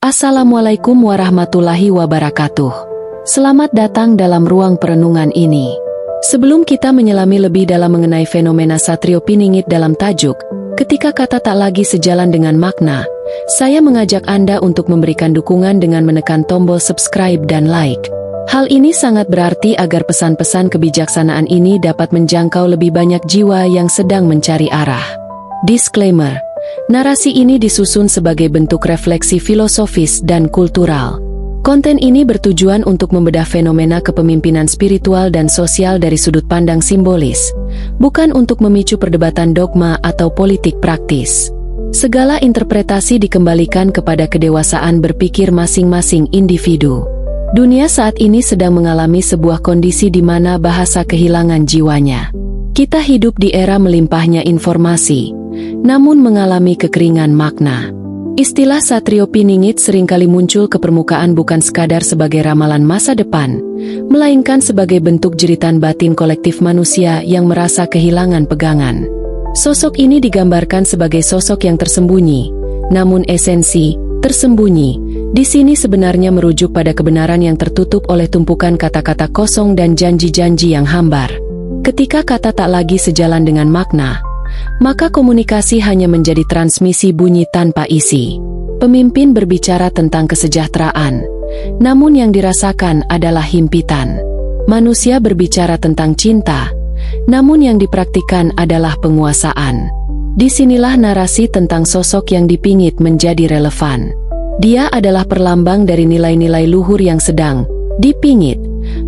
Assalamualaikum warahmatullahi wabarakatuh. Selamat datang dalam ruang perenungan ini. Sebelum kita menyelami lebih dalam mengenai fenomena Satrio Piningit dalam tajuk, ketika kata tak lagi sejalan dengan makna, saya mengajak Anda untuk memberikan dukungan dengan menekan tombol subscribe dan like. Hal ini sangat berarti agar pesan-pesan kebijaksanaan ini dapat menjangkau lebih banyak jiwa yang sedang mencari arah. Disclaimer: narasi ini disusun sebagai bentuk refleksi filosofis dan kultural. Konten ini bertujuan untuk membedah fenomena kepemimpinan spiritual dan sosial dari sudut pandang simbolis, bukan untuk memicu perdebatan dogma atau politik praktis. Segala interpretasi dikembalikan kepada kedewasaan berpikir masing-masing individu. Dunia saat ini sedang mengalami sebuah kondisi di mana bahasa kehilangan jiwanya. Kita hidup di era melimpahnya informasi, namun mengalami kekeringan makna. Istilah Satrio Piningit seringkali muncul ke permukaan bukan sekadar sebagai ramalan masa depan, melainkan sebagai bentuk jeritan batin kolektif manusia yang merasa kehilangan pegangan. Sosok ini digambarkan sebagai sosok yang tersembunyi, namun esensi tersembunyi di sini sebenarnya merujuk pada kebenaran yang tertutup oleh tumpukan kata-kata kosong dan janji-janji yang hambar. Ketika kata tak lagi sejalan dengan makna, maka komunikasi hanya menjadi transmisi bunyi tanpa isi. Pemimpin berbicara tentang kesejahteraan, namun yang dirasakan adalah himpitan. Manusia berbicara tentang cinta, namun yang dipraktikkan adalah penguasaan. Disinilah narasi tentang sosok yang dipingit menjadi relevan. Dia adalah perlambang dari nilai-nilai luhur yang sedang dipingit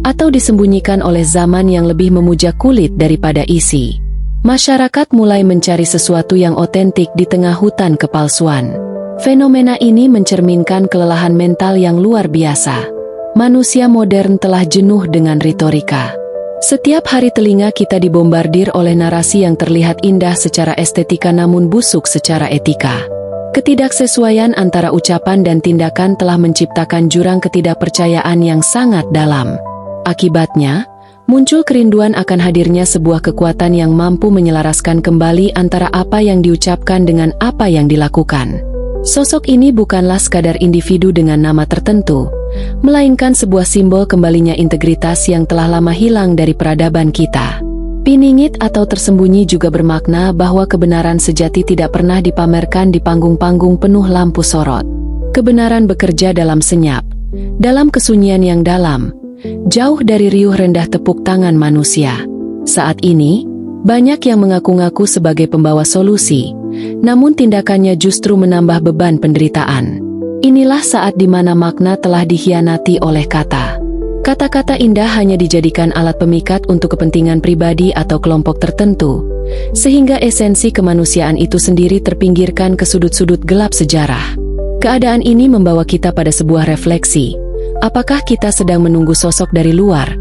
atau disembunyikan oleh zaman yang lebih memuja kulit daripada isi. Masyarakat mulai mencari sesuatu yang otentik di tengah hutan kepalsuan. Fenomena ini mencerminkan kelelahan mental yang luar biasa. Manusia modern telah jenuh dengan retorika. Setiap hari telinga kita dibombardir oleh narasi yang terlihat indah secara estetika namun busuk secara etika. Ketidaksesuaian antara ucapan dan tindakan telah menciptakan jurang ketidakpercayaan yang sangat dalam. Akibatnya, muncul kerinduan akan hadirnya sebuah kekuatan yang mampu menyelaraskan kembali antara apa yang diucapkan dengan apa yang dilakukan. Sosok ini bukanlah sekadar individu dengan nama tertentu, melainkan sebuah simbol kembalinya integritas yang telah lama hilang dari peradaban kita. Piningit atau tersembunyi juga bermakna bahwa kebenaran sejati tidak pernah dipamerkan di panggung-panggung penuh lampu sorot. Kebenaran bekerja dalam senyap, dalam kesunyian yang dalam, jauh dari riuh rendah tepuk tangan manusia. Saat ini, banyak yang mengaku-ngaku sebagai pembawa solusi, namun tindakannya justru menambah beban penderitaan. Inilah saat di mana makna telah dikhianati oleh kata. Kata-kata indah hanya dijadikan alat pemikat untuk kepentingan pribadi atau kelompok tertentu, sehingga esensi kemanusiaan itu sendiri terpinggirkan ke sudut-sudut gelap sejarah. Keadaan ini membawa kita pada sebuah refleksi. Apakah kita sedang menunggu sosok dari luar,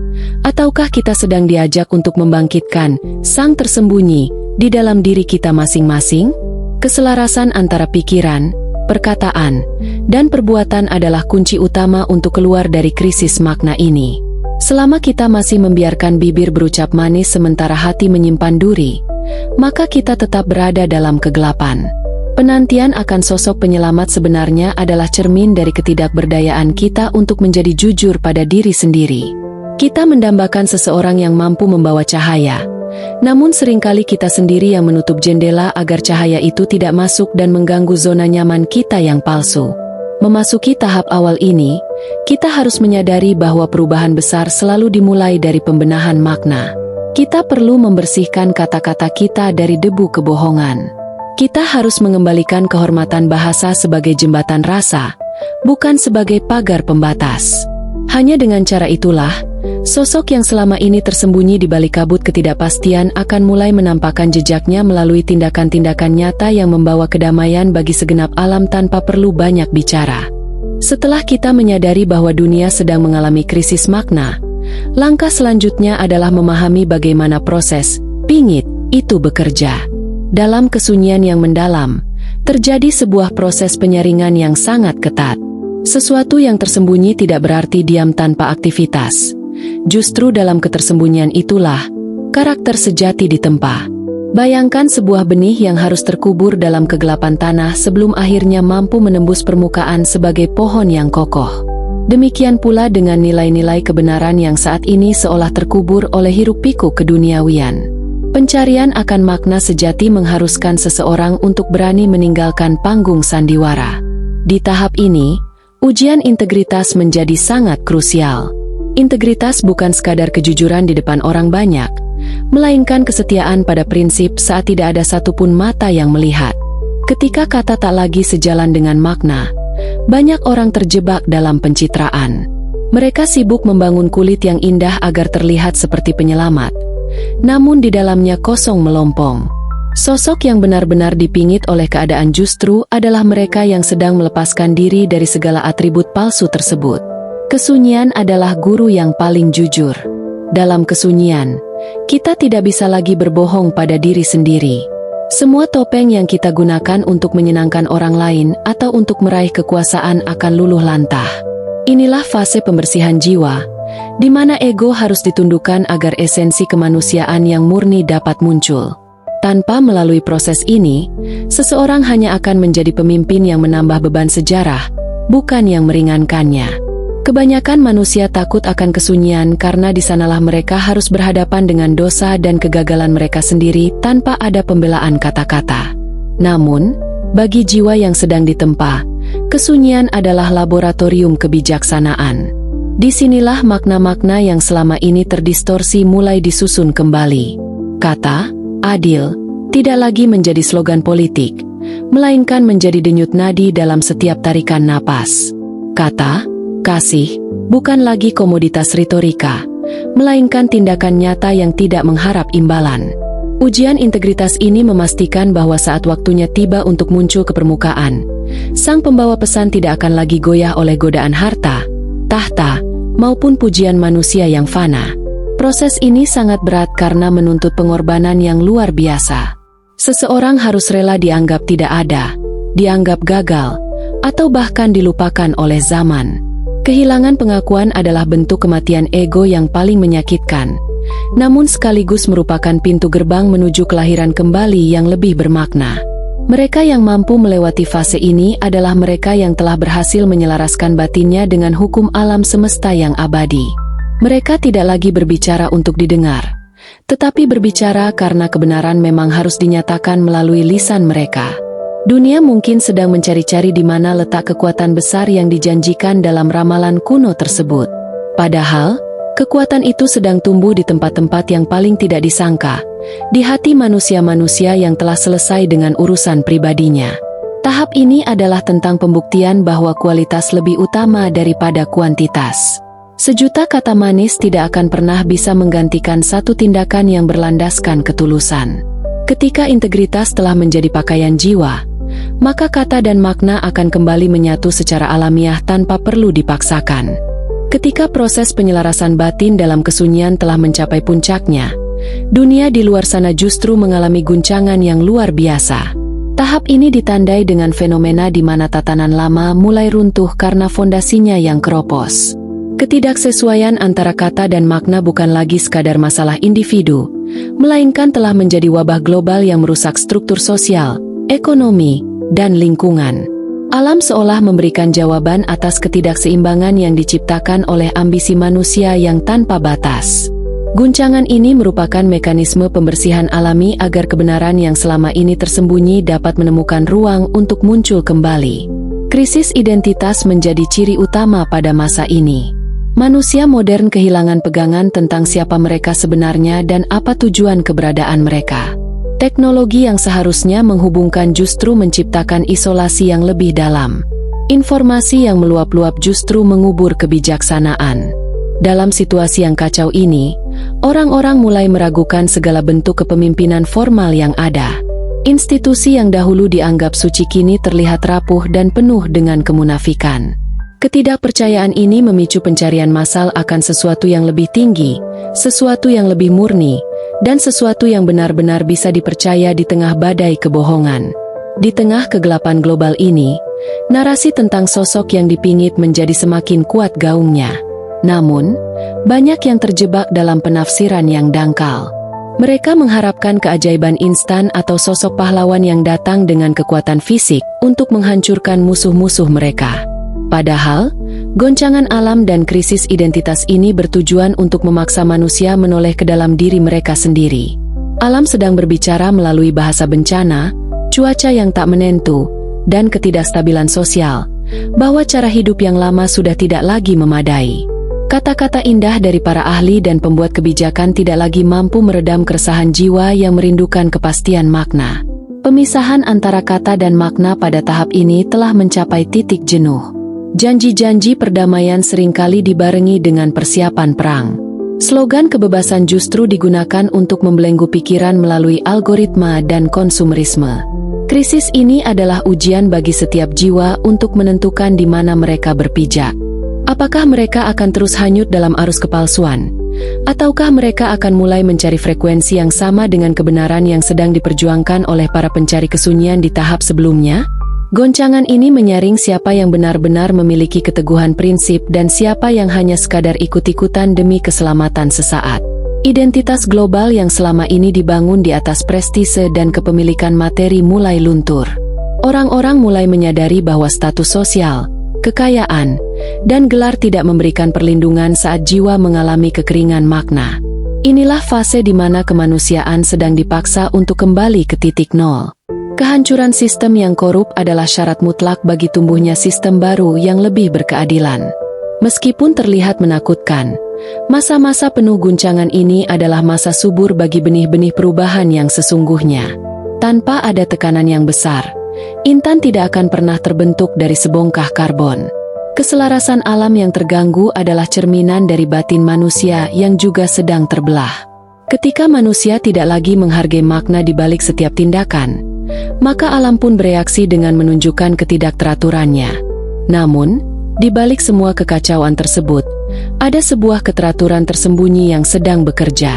ataukah kita sedang diajak untuk membangkitkan sang tersembunyi di dalam diri kita masing-masing? Keselarasan antara pikiran, perkataan, dan perbuatan adalah kunci utama untuk keluar dari krisis makna ini. Selama kita masih membiarkan bibir berucap manis sementara hati menyimpan duri, maka kita tetap berada dalam kegelapan. Penantian akan sosok penyelamat sebenarnya adalah cermin dari ketidakberdayaan kita untuk menjadi jujur pada diri sendiri. Kita mendambakan seseorang yang mampu membawa cahaya, namun seringkali kita sendiri yang menutup jendela agar cahaya itu tidak masuk dan mengganggu zona nyaman kita yang palsu. Memasuki tahap awal ini, kita harus menyadari bahwa perubahan besar selalu dimulai dari pembenahan makna. Kita perlu membersihkan kata-kata kita dari debu kebohongan. Kita harus mengembalikan kehormatan bahasa sebagai jembatan rasa, bukan sebagai pagar pembatas. Hanya dengan cara itulah, sosok yang selama ini tersembunyi di balik kabut ketidakpastian akan mulai menampakkan jejaknya melalui tindakan-tindakan nyata yang membawa kedamaian bagi segenap alam tanpa perlu banyak bicara. Setelah kita menyadari bahwa dunia sedang mengalami krisis makna, langkah selanjutnya adalah memahami bagaimana proses pingit itu bekerja. Dalam kesunyian yang mendalam, terjadi sebuah proses penyaringan yang sangat ketat. Sesuatu yang tersembunyi tidak berarti diam tanpa aktivitas. Justru dalam ketersembunyian itulah karakter sejati ditempa. Bayangkan sebuah benih yang harus terkubur dalam kegelapan tanah sebelum akhirnya mampu menembus permukaan sebagai pohon yang kokoh. Demikian pula dengan nilai-nilai kebenaran yang saat ini seolah terkubur oleh hiruk-pikuk keduniawian. Pencarian akan makna sejati mengharuskan seseorang untuk berani meninggalkan panggung sandiwara. Di tahap ini, ujian integritas menjadi sangat krusial. Integritas bukan sekadar kejujuran di depan orang banyak, melainkan kesetiaan pada prinsip saat tidak ada satupun mata yang melihat. Ketika kata tak lagi sejalan dengan makna, banyak orang terjebak dalam pencitraan. Mereka sibuk membangun kulit yang indah agar terlihat seperti penyelamat, namun di dalamnya kosong melompong. Sosok yang benar-benar dipingit oleh keadaan justru adalah mereka yang sedang melepaskan diri dari segala atribut palsu tersebut. Kesunyian adalah guru yang paling jujur. Dalam kesunyian, kita tidak bisa lagi berbohong pada diri sendiri. Semua topeng yang kita gunakan untuk menyenangkan orang lain atau untuk meraih kekuasaan akan luluh lantah. Inilah fase pembersihan jiwa, di mana ego harus ditundukkan agar esensi kemanusiaan yang murni dapat muncul. Tanpa melalui proses ini, seseorang hanya akan menjadi pemimpin yang menambah beban sejarah, bukan yang meringankannya. Kebanyakan manusia takut akan kesunyian karena di sanalah mereka harus berhadapan dengan dosa dan kegagalan mereka sendiri tanpa ada pembelaan kata-kata. Namun, bagi jiwa yang sedang ditempa, kesunyian adalah laboratorium kebijaksanaan. Disinilah makna-makna yang selama ini terdistorsi mulai disusun kembali. Kata, adil, tidak lagi menjadi slogan politik, melainkan menjadi denyut nadi dalam setiap tarikan napas. Kata, kasih, bukan lagi komoditas retorika, melainkan tindakan nyata yang tidak mengharap imbalan. Ujian integritas ini memastikan bahwa saat waktunya tiba untuk muncul ke permukaan, sang pembawa pesan tidak akan lagi goyah oleh godaan harta, tahta, maupun pujian manusia yang fana. Proses ini sangat berat karena menuntut pengorbanan yang luar biasa. Seseorang harus rela dianggap tidak ada, dianggap gagal, atau bahkan dilupakan oleh zaman. Kehilangan pengakuan adalah bentuk kematian ego yang paling menyakitkan, namun sekaligus merupakan pintu gerbang menuju kelahiran kembali yang lebih bermakna. Mereka yang mampu melewati fase ini adalah mereka yang telah berhasil menyelaraskan batinnya dengan hukum alam semesta yang abadi. Mereka tidak lagi berbicara untuk didengar, tetapi berbicara karena kebenaran memang harus dinyatakan melalui lisan mereka. Dunia mungkin sedang mencari-cari di mana letak kekuatan besar yang dijanjikan dalam ramalan kuno tersebut. Padahal, kekuatan itu sedang tumbuh di tempat-tempat yang paling tidak disangka, di hati manusia-manusia yang telah selesai dengan urusan pribadinya. Tahap ini adalah tentang pembuktian bahwa kualitas lebih utama daripada kuantitas. Sejuta kata manis tidak akan pernah bisa menggantikan satu tindakan yang berlandaskan ketulusan. Ketika integritas telah menjadi pakaian jiwa, maka kata dan makna akan kembali menyatu secara alamiah tanpa perlu dipaksakan. Ketika proses penyelarasan batin dalam kesunyian telah mencapai puncaknya, dunia di luar sana justru mengalami guncangan yang luar biasa. Tahap ini ditandai dengan fenomena di mana tatanan lama mulai runtuh karena fondasinya yang keropos. Ketidaksesuaian antara kata dan makna bukan lagi sekadar masalah individu, melainkan telah menjadi wabah global yang merusak struktur sosial, ekonomi, dan lingkungan. Alam seolah memberikan jawaban atas ketidakseimbangan yang diciptakan oleh ambisi manusia yang tanpa batas. Guncangan ini merupakan mekanisme pembersihan alami agar kebenaran yang selama ini tersembunyi dapat menemukan ruang untuk muncul kembali. Krisis identitas menjadi ciri utama pada masa ini. Manusia modern kehilangan pegangan tentang siapa mereka sebenarnya dan apa tujuan keberadaan mereka. Teknologi yang seharusnya menghubungkan justru menciptakan isolasi yang lebih dalam. Informasi yang meluap-luap justru mengubur kebijaksanaan. Dalam situasi yang kacau ini, orang-orang mulai meragukan segala bentuk kepemimpinan formal yang ada. Institusi yang dahulu dianggap suci kini terlihat rapuh dan penuh dengan kemunafikan. Ketidakpercayaan ini memicu pencarian massal akan sesuatu yang lebih tinggi, sesuatu yang lebih murni, dan sesuatu yang benar-benar bisa dipercaya di tengah badai kebohongan. Di tengah kegelapan global ini, narasi tentang sosok yang dipingit menjadi semakin kuat gaungnya. Namun, banyak yang terjebak dalam penafsiran yang dangkal. Mereka mengharapkan keajaiban instan atau sosok pahlawan yang datang dengan kekuatan fisik untuk menghancurkan musuh-musuh mereka. Padahal, goncangan alam dan krisis identitas ini bertujuan untuk memaksa manusia menoleh ke dalam diri mereka sendiri. Alam sedang berbicara melalui bahasa bencana, cuaca yang tak menentu, dan ketidakstabilan sosial, bahwa cara hidup yang lama sudah tidak lagi memadai. Kata-kata indah dari para ahli dan pembuat kebijakan tidak lagi mampu meredam keresahan jiwa yang merindukan kepastian makna. Pemisahan antara kata dan makna pada tahap ini telah mencapai titik jenuh. Janji-janji perdamaian seringkali dibarengi dengan persiapan perang. Slogan kebebasan justru digunakan untuk membelenggu pikiran melalui algoritma dan konsumerisme. Krisis ini adalah ujian bagi setiap jiwa untuk menentukan di mana mereka berpijak. Apakah mereka akan terus hanyut dalam arus kepalsuan? Ataukah mereka akan mulai mencari frekuensi yang sama dengan kebenaran yang sedang diperjuangkan oleh para pencari kesunyian di tahap sebelumnya? Goncangan ini menyaring siapa yang benar-benar memiliki keteguhan prinsip dan siapa yang hanya sekadar ikut-ikutan demi keselamatan sesaat. Identitas global yang selama ini dibangun di atas prestise dan kepemilikan materi mulai luntur. Orang-orang mulai menyadari bahwa status sosial, kekayaan, dan gelar tidak memberikan perlindungan saat jiwa mengalami kekeringan makna. Inilah fase di mana kemanusiaan sedang dipaksa untuk kembali ke titik nol. Kehancuran sistem yang korup adalah syarat mutlak bagi tumbuhnya sistem baru yang lebih berkeadilan. Meskipun terlihat menakutkan, masa-masa penuh guncangan ini adalah masa subur bagi benih-benih perubahan yang sesungguhnya. Tanpa ada tekanan yang besar, intan tidak akan pernah terbentuk dari sebongkah karbon. Keselarasan alam yang terganggu adalah cerminan dari batin manusia yang juga sedang terbelah. Ketika manusia tidak lagi menghargai makna di balik setiap tindakan, maka alam pun bereaksi dengan menunjukkan ketidakteraturannya. Namun, di balik semua kekacauan tersebut, ada sebuah keteraturan tersembunyi yang sedang bekerja.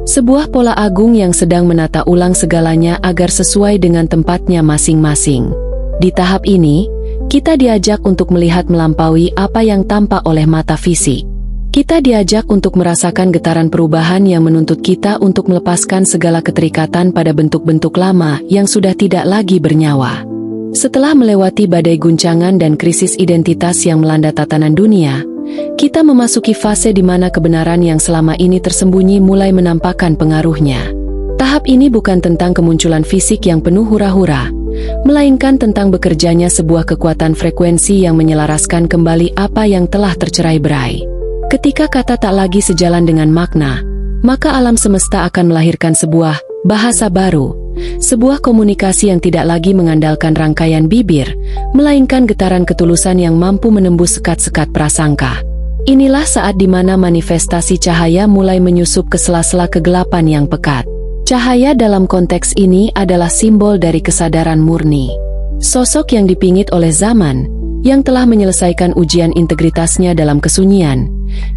Sebuah pola agung yang sedang menata ulang segalanya agar sesuai dengan tempatnya masing-masing. Di tahap ini, kita diajak untuk melihat melampaui apa yang tampak oleh mata fisik. Kita diajak untuk merasakan getaran perubahan yang menuntut kita untuk melepaskan segala keterikatan pada bentuk-bentuk lama yang sudah tidak lagi bernyawa. Setelah melewati badai guncangan dan krisis identitas yang melanda tatanan dunia, kita memasuki fase di mana kebenaran yang selama ini tersembunyi mulai menampakkan pengaruhnya. Tahap ini bukan tentang kemunculan fisik yang penuh hura-hura, melainkan tentang bekerjanya sebuah kekuatan frekuensi yang menyelaraskan kembali apa yang telah tercerai-berai. Ketika kata tak lagi sejalan dengan makna, maka alam semesta akan melahirkan sebuah bahasa baru, sebuah komunikasi yang tidak lagi mengandalkan rangkaian bibir, melainkan getaran ketulusan yang mampu menembus sekat-sekat prasangka. Inilah saat di mana manifestasi cahaya mulai menyusup ke sela-sela kegelapan yang pekat. Cahaya dalam konteks ini adalah simbol dari kesadaran murni. Sosok yang dipingit oleh zaman, yang telah menyelesaikan ujian integritasnya dalam kesunyian,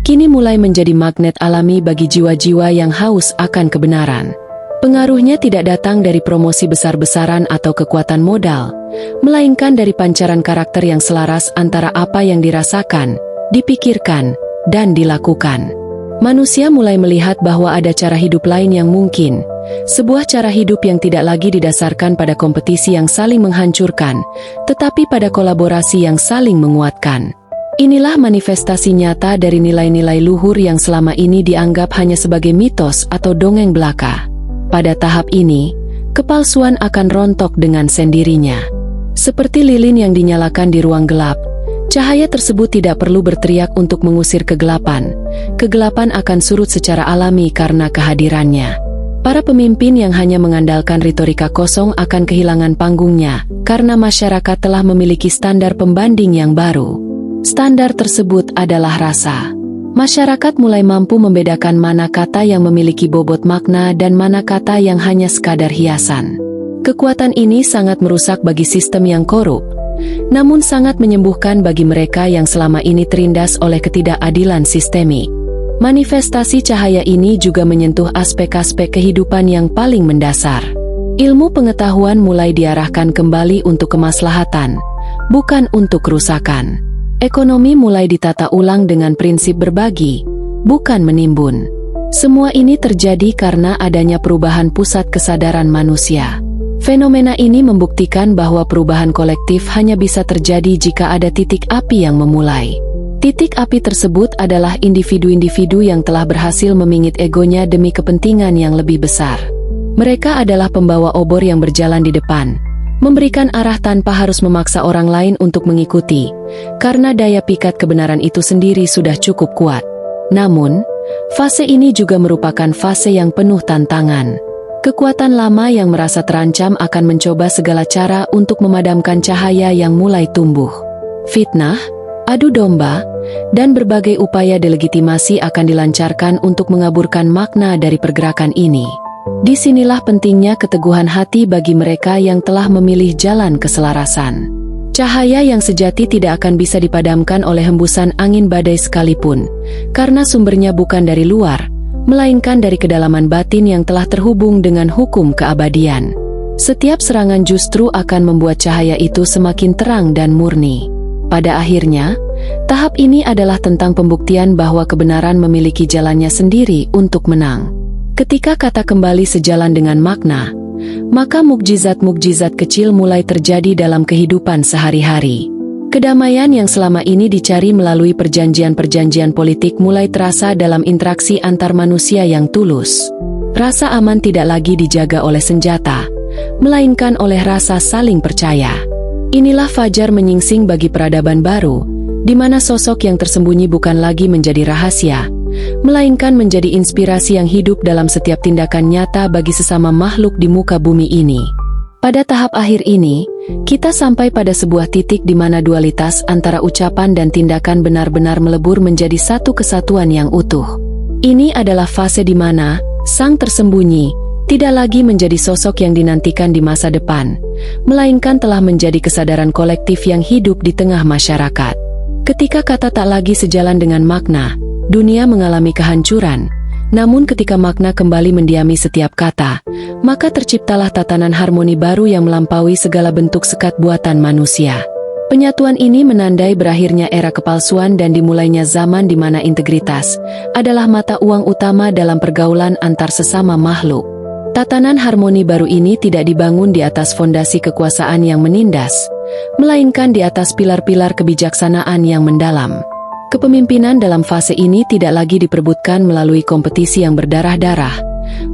kini mulai menjadi magnet alami bagi jiwa-jiwa yang haus akan kebenaran. Pengaruhnya tidak datang dari promosi besar-besaran atau kekuatan modal, melainkan dari pancaran karakter yang selaras antara apa yang dirasakan, dipikirkan, dan dilakukan. Manusia mulai melihat bahwa ada cara hidup lain yang mungkin, sebuah cara hidup yang tidak lagi didasarkan pada kompetisi yang saling menghancurkan, tetapi pada kolaborasi yang saling menguatkan. Inilah manifestasi nyata dari nilai-nilai luhur yang selama ini dianggap hanya sebagai mitos atau dongeng belaka. Pada tahap ini, kepalsuan akan rontok dengan sendirinya. Seperti lilin yang dinyalakan di ruang gelap, cahaya tersebut tidak perlu berteriak untuk mengusir kegelapan. Kegelapan akan surut secara alami karena kehadirannya. Para pemimpin yang hanya mengandalkan retorika kosong akan kehilangan panggungnya, karena masyarakat telah memiliki standar pembanding yang baru. Standar tersebut adalah rasa. Masyarakat mulai mampu membedakan mana kata yang memiliki bobot makna dan mana kata yang hanya sekadar hiasan. Kekuatan ini sangat merusak bagi sistem yang korup, namun sangat menyembuhkan bagi mereka yang selama ini terindas oleh ketidakadilan sistemik. Manifestasi cahaya ini juga menyentuh aspek-aspek kehidupan yang paling mendasar. Ilmu pengetahuan mulai diarahkan kembali untuk kemaslahatan, bukan untuk kerusakan. Ekonomi mulai ditata ulang dengan prinsip berbagi, bukan menimbun. Semua ini terjadi karena adanya perubahan pusat kesadaran manusia. Fenomena ini membuktikan bahwa perubahan kolektif hanya bisa terjadi jika ada titik api yang memulai. Titik api tersebut adalah individu-individu yang telah berhasil memingit egonya demi kepentingan yang lebih besar. Mereka adalah pembawa obor yang berjalan di depan, memberikan arah tanpa harus memaksa orang lain untuk mengikuti, karena daya pikat kebenaran itu sendiri sudah cukup kuat. Namun, fase ini juga merupakan fase yang penuh tantangan. Kekuatan lama yang merasa terancam akan mencoba segala cara untuk memadamkan cahaya yang mulai tumbuh. Fitnah, adu domba, dan berbagai upaya delegitimasi akan dilancarkan untuk mengaburkan makna dari pergerakan ini. Disinilah pentingnya keteguhan hati bagi mereka yang telah memilih jalan keselarasan. Cahaya yang sejati tidak akan bisa dipadamkan oleh hembusan angin badai sekalipun, karena sumbernya bukan dari luar, melainkan dari kedalaman batin yang telah terhubung dengan hukum keabadian. Setiap serangan justru akan membuat cahaya itu semakin terang dan murni. Pada akhirnya, tahap ini adalah tentang pembuktian bahwa kebenaran memiliki jalannya sendiri untuk menang. Ketika kata kembali sejalan dengan makna, maka mukjizat-mukjizat kecil mulai terjadi dalam kehidupan sehari-hari. Kedamaian yang selama ini dicari melalui perjanjian-perjanjian politik mulai terasa dalam interaksi antar manusia yang tulus. Rasa aman tidak lagi dijaga oleh senjata, melainkan oleh rasa saling percaya. Inilah fajar menyingsing bagi peradaban baru, di mana sosok yang tersembunyi bukan lagi menjadi rahasia, melainkan menjadi inspirasi yang hidup dalam setiap tindakan nyata bagi sesama makhluk di muka bumi ini. Pada tahap akhir ini, kita sampai pada sebuah titik di mana dualitas antara ucapan dan tindakan benar-benar melebur menjadi satu kesatuan yang utuh. Ini adalah fase di mana sang tersembunyi tidak lagi menjadi sosok yang dinantikan di masa depan, melainkan telah menjadi kesadaran kolektif yang hidup di tengah masyarakat. Ketika kata tak lagi sejalan dengan makna, dunia mengalami kehancuran. Namun ketika makna kembali mendiami setiap kata, maka terciptalah tatanan harmoni baru yang melampaui segala bentuk sekat buatan manusia. Penyatuan ini menandai berakhirnya era kepalsuan dan dimulainya zaman di mana integritas adalah mata uang utama dalam pergaulan antar sesama makhluk. Tatanan harmoni baru ini tidak dibangun di atas fondasi kekuasaan yang menindas, melainkan di atas pilar-pilar kebijaksanaan yang mendalam. Kepemimpinan dalam fase ini tidak lagi diperebutkan melalui kompetisi yang berdarah-darah,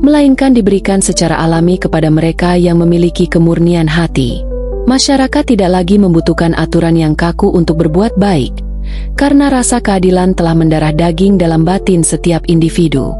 melainkan diberikan secara alami kepada mereka yang memiliki kemurnian hati. Masyarakat tidak lagi membutuhkan aturan yang kaku untuk berbuat baik, karena rasa keadilan telah mendarah daging dalam batin setiap individu.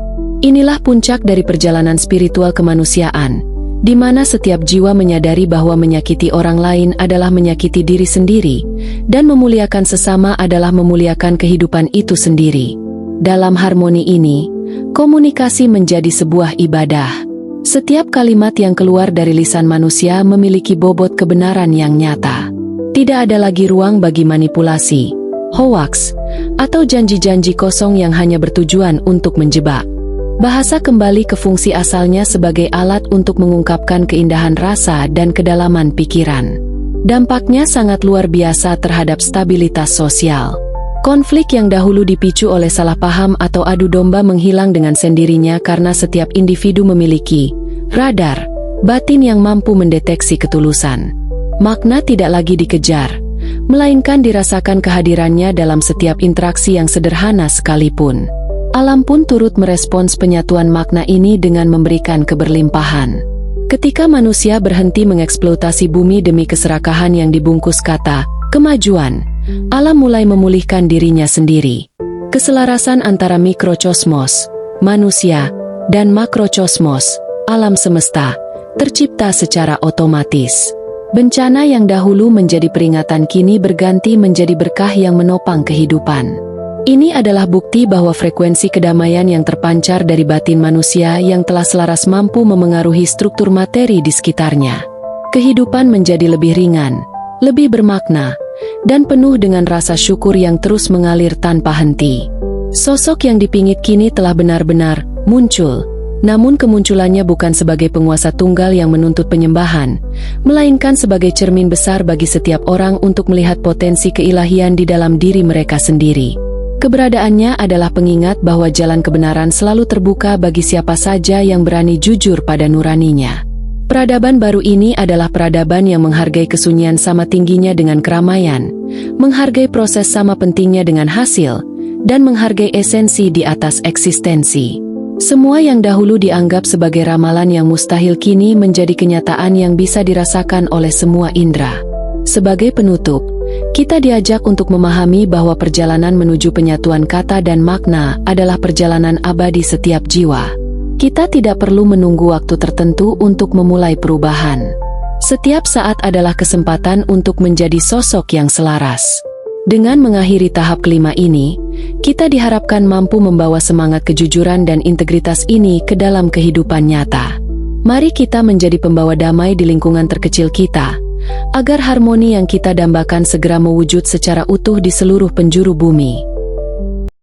Inilah puncak dari perjalanan spiritual kemanusiaan, di mana setiap jiwa menyadari bahwa menyakiti orang lain adalah menyakiti diri sendiri, dan memuliakan sesama adalah memuliakan kehidupan itu sendiri. Dalam harmoni ini, komunikasi menjadi sebuah ibadah. Setiap kalimat yang keluar dari lisan manusia memiliki bobot kebenaran yang nyata. Tidak ada lagi ruang bagi manipulasi, hoaks, atau janji-janji kosong yang hanya bertujuan untuk menjebak. Bahasa kembali ke fungsi asalnya sebagai alat untuk mengungkapkan keindahan rasa dan kedalaman pikiran. Dampaknya sangat luar biasa terhadap stabilitas sosial. Konflik yang dahulu dipicu oleh salah paham atau adu domba menghilang dengan sendirinya karena setiap individu memiliki radar batin yang mampu mendeteksi ketulusan. Makna tidak lagi dikejar, melainkan dirasakan kehadirannya dalam setiap interaksi yang sederhana sekalipun. Alam pun turut merespons penyatuan makna ini dengan memberikan keberlimpahan. Ketika manusia berhenti mengeksploitasi bumi demi keserakahan yang dibungkus kata kemajuan, alam mulai memulihkan dirinya sendiri. Keselarasan antara mikrokosmos, manusia, dan makrokosmos, alam semesta, tercipta secara otomatis. Bencana yang dahulu menjadi peringatan kini berganti menjadi berkah yang menopang kehidupan. Ini adalah bukti bahwa frekuensi kedamaian yang terpancar dari batin manusia yang telah selaras mampu memengaruhi struktur materi di sekitarnya. Kehidupan menjadi lebih ringan, lebih bermakna, dan penuh dengan rasa syukur yang terus mengalir tanpa henti. Sosok yang dipingit kini telah benar-benar muncul, namun kemunculannya bukan sebagai penguasa tunggal yang menuntut penyembahan, melainkan sebagai cermin besar bagi setiap orang untuk melihat potensi keilahian di dalam diri mereka sendiri. Keberadaannya adalah pengingat bahwa jalan kebenaran selalu terbuka bagi siapa saja yang berani jujur pada nuraninya. Peradaban baru ini adalah peradaban yang menghargai kesunyian sama tingginya dengan keramaian, menghargai proses sama pentingnya dengan hasil, dan menghargai esensi di atas eksistensi. Semua yang dahulu dianggap sebagai ramalan yang mustahil kini menjadi kenyataan yang bisa dirasakan oleh semua indera. Sebagai penutup, kita diajak untuk memahami bahwa perjalanan menuju penyatuan kata dan makna adalah perjalanan abadi setiap jiwa. Kita tidak perlu menunggu waktu tertentu untuk memulai perubahan. Setiap saat adalah kesempatan untuk menjadi sosok yang selaras. Dengan mengakhiri tahap kelima ini, kita diharapkan mampu membawa semangat kejujuran dan integritas ini ke dalam kehidupan nyata. Mari kita menjadi pembawa damai di lingkungan terkecil kita, agar harmoni yang kita dambakan segera mewujud secara utuh di seluruh penjuru bumi.